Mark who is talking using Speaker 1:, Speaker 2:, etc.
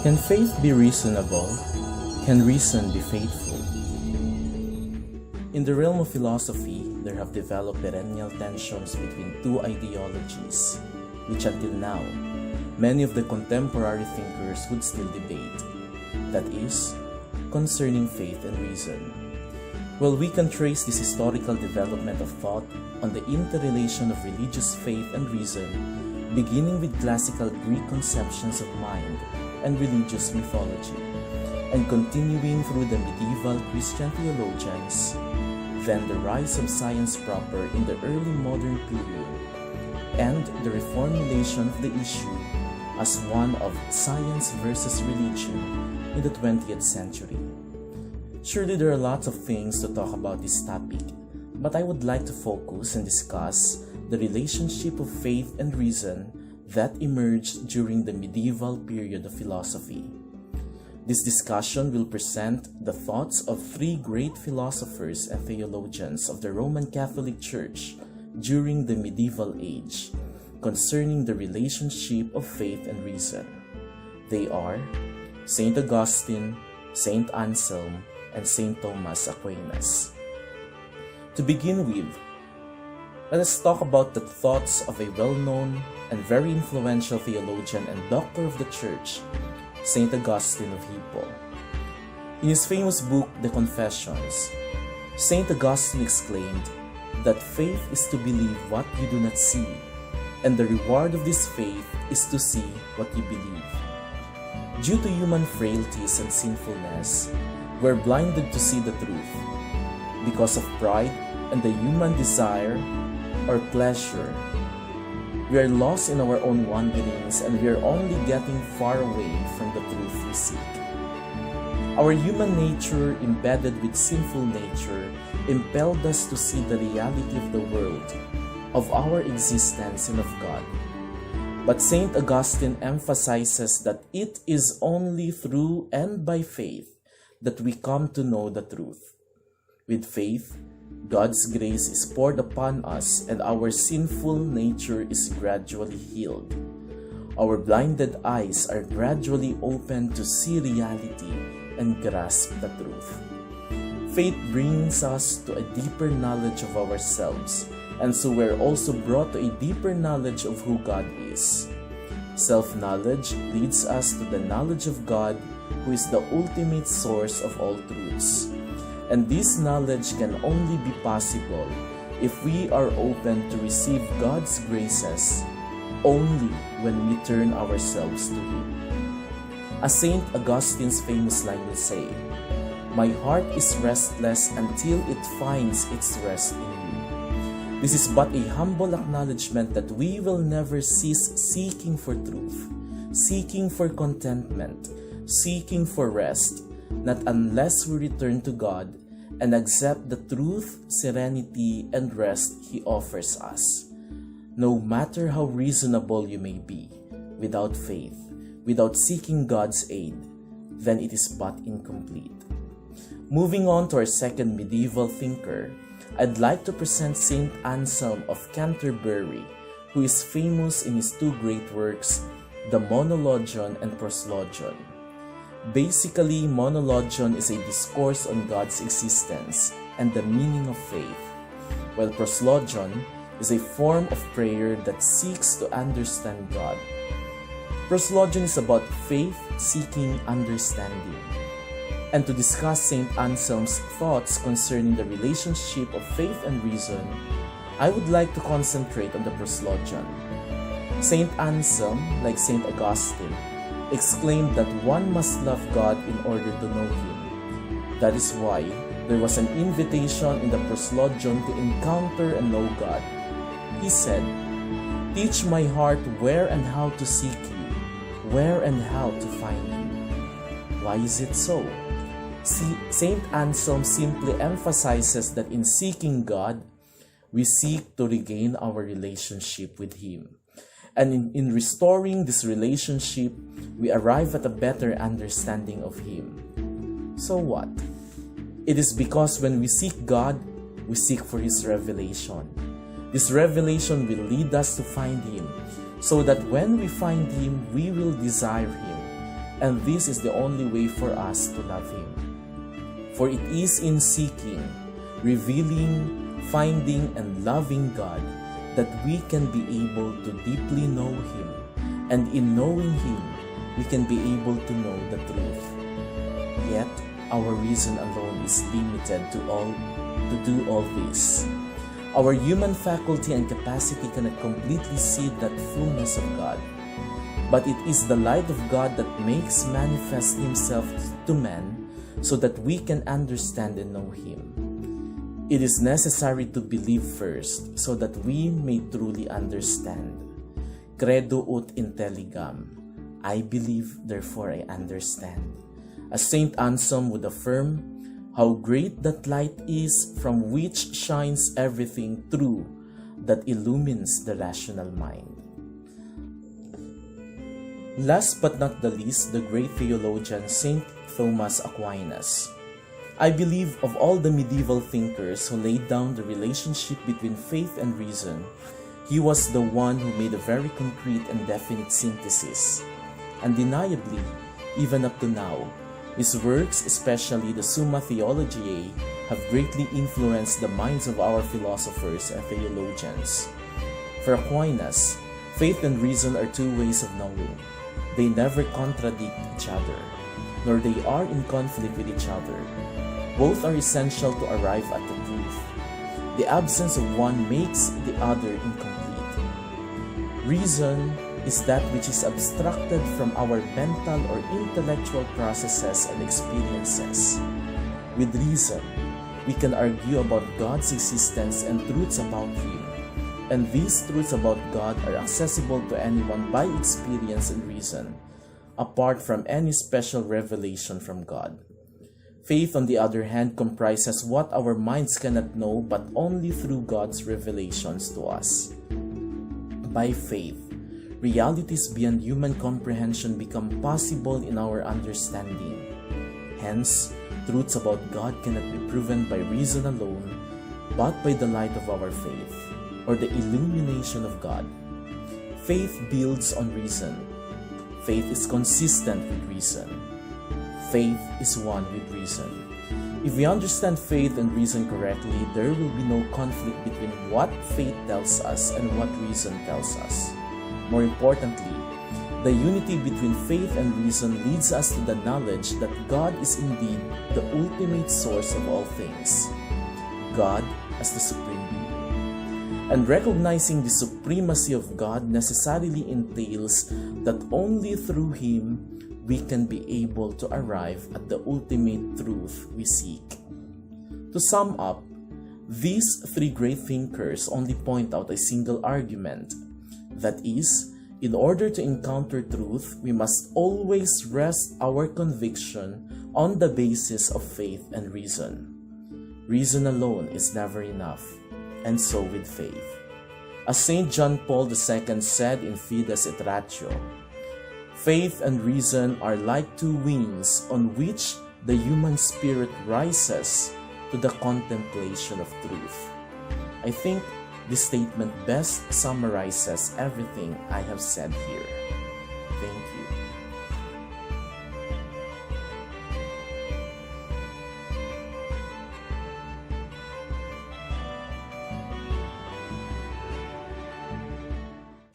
Speaker 1: Can faith be reasonable? Can reason be faithful? In the realm of philosophy, there have developed perennial tensions between two ideologies, which until now, many of the contemporary thinkers would still debate. That is, concerning faith and reason. Well, we can trace this historical development of thought on the interrelation of religious faith and reason, beginning with classical Greek conceptions of mind and religious mythology, and continuing through the medieval Christian theologians, then the rise of science proper in the early modern period, and the reformulation of the issue as one of science versus religion in the 20th century. Surely there are lots of things to talk about this topic, but I would like to focus and discuss the relationship of faith and reason that emerged during the medieval period of philosophy. This discussion will present the thoughts of three great philosophers and theologians of the Roman Catholic Church during the medieval age concerning the relationship of faith and reason. They are Saint Augustine, Saint Anselm, and Saint Thomas Aquinas. To begin with, let us talk about the thoughts of a well-known and very influential theologian and doctor of the Church, Saint Augustine of Hippo. In his famous book, The Confessions, Saint Augustine exclaimed that faith is to believe what you do not see, and the reward of this faith is to see what you believe. Due to human frailties and sinfulness, we are blinded to see the truth. Because of pride and the human desire or pleasure, we are lost in our own wanderings, and we are only getting far away from the truth we seek. Our human nature, embedded with sinful nature, impelled us to see the reality of the world, of our existence, and of God. But Saint Augustine emphasizes that it is only through and by faith that we come to know the truth. With faith, God's grace is poured upon us, and our sinful nature is gradually healed. Our blinded eyes are gradually opened to see reality and grasp the truth. Faith brings us to a deeper knowledge of ourselves, and so we're also brought to a deeper knowledge of who God is. Self-knowledge leads us to the knowledge of God, who is the ultimate source of all truths. And this knowledge can only be possible if we are open to receive God's graces only when we turn ourselves to Him. As Saint Augustine's famous line will say, "My heart is restless until it finds its rest in you." This is but a humble acknowledgement that we will never cease seeking for truth, seeking for contentment, seeking for rest, not unless we return to God and accept the truth, serenity, and rest He offers us. No matter how reasonable you may be, without faith, without seeking God's aid, then it is but incomplete. Moving on to our second medieval thinker, I'd like to present Saint Anselm of Canterbury, who is famous in his two great works, the Monologion and Proslogion. Basically, Monologion is a discourse on God's existence and the meaning of faith, while Proslogion is a form of prayer that seeks to understand God. Proslogion is about faith seeking understanding. And to discuss Saint Anselm's thoughts concerning the relationship of faith and reason, I would like to concentrate on the Proslogion. Saint Anselm, like Saint Augustine, exclaimed that one must love God in order to know Him. That is why there was an invitation in the Proslogion to encounter and know God. He said, "Teach my heart where and how to seek You, where and how to find You." Why is it so? Saint Anselm simply emphasizes that in seeking God, we seek to regain our relationship with Him. And in restoring this relationship, we arrive at a better understanding of Him. So what? It is because when we seek God, we seek for His revelation. This revelation will lead us to find Him, so that when we find Him, we will desire Him. and this is the only way for us to love Him. For it is in seeking, revealing, finding, and loving God that we can be able to deeply know Him, and in knowing Him, we can be able to know the truth. Yet, our reason alone is limited to do all this. Our human faculty and capacity cannot completely see that fullness of God. But it is the light of God that makes manifest Himself to man so that we can understand and know Him. It is necessary to believe first so that we may truly understand. Credo ut intelligam. I believe, therefore I understand. As Saint Anselm would affirm, how great that light is from which shines everything true that illumines the rational mind. Last but not the least, the great theologian Saint Thomas Aquinas. I believe of all the medieval thinkers who laid down the relationship between faith and reason, he was the one who made a very concrete and definite synthesis. Undeniably, even up to now, his works, especially the Summa Theologiae, have greatly influenced the minds of our philosophers and theologians. For Aquinas, faith and reason are two ways of knowing. They never contradict each other, nor they are in conflict with each other. Both are essential to arrive at the truth. The absence of one makes the other incomplete. Reason is that which is abstracted from our mental or intellectual processes and experiences. With reason, we can argue about God's existence and truths about Him, and these truths about God are accessible to anyone by experience and reason, apart from any special revelation from God. Faith, on the other hand, comprises what our minds cannot know but only through God's revelations to us. By faith, realities beyond human comprehension become possible in our understanding. Hence, truths about God cannot be proven by reason alone, but by the light of our faith, or the illumination of God. Faith builds on reason. Faith is consistent with reason. Faith is one with reason. If we understand faith and reason correctly, there will be no conflict between what faith tells us and what reason tells us. More importantly, the unity between faith and reason leads us to the knowledge that God is indeed the ultimate source of all things, God as the supreme being. And recognizing the supremacy of God necessarily entails that only through Him we can be able to arrive at the ultimate truth we seek. To sum up, these three great thinkers only point out a single argument. That is, in order to encounter truth, we must always rest our conviction on the basis of faith and reason. Reason alone is never enough, and so with faith. As St. John Paul II said in Fides et Ratio, faith and reason are like two wings on which the human spirit rises to the contemplation of truth. I think this statement best summarizes everything I have said here. Thank you.